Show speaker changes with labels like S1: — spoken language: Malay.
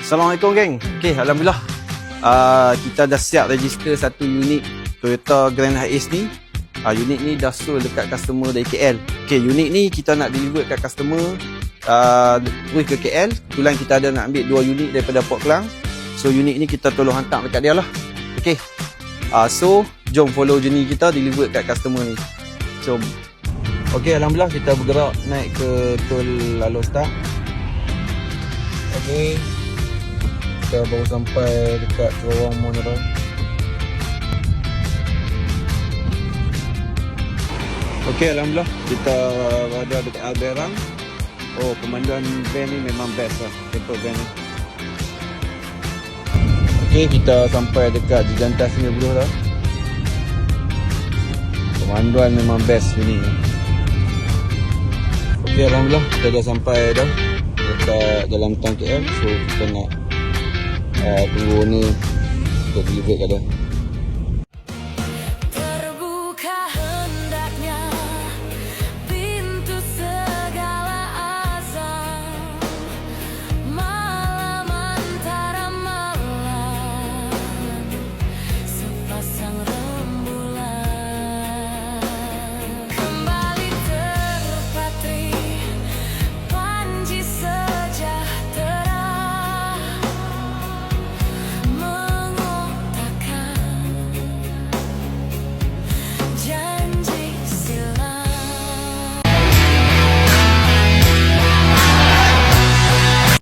S1: Assalamualaikum geng. Okay, Alhamdulillah kita dah siap register satu unit Toyota Grand Hiace ni. Unit ni dah sold dekat customer dari KL. Okay, unit ni kita nak deliver kat customer terus ke KL. Kebetulan kita ada nak ambil 2 unit daripada Port Klang. So unit ni kita tolong hantar dekat dia lah. Okay, so jom follow journey kita deliver kat customer ni. Jom. Okay, Alhamdulillah kita bergerak naik ke tol Alostar. Okay, kita baru sampai dekat terowong monorail. Okey, Alhamdulillah kita berada dekat Alberang. Oh, pemanduan van ni memang best lah, tempat van ni. Okey, kita sampai dekat Jejantas ni bro dah. Pemanduan memang best ni. Okey, Alhamdulillah kita dah sampai dah dekat dalam town KL. So kita nak tunggu ni untuk deliver kat dia.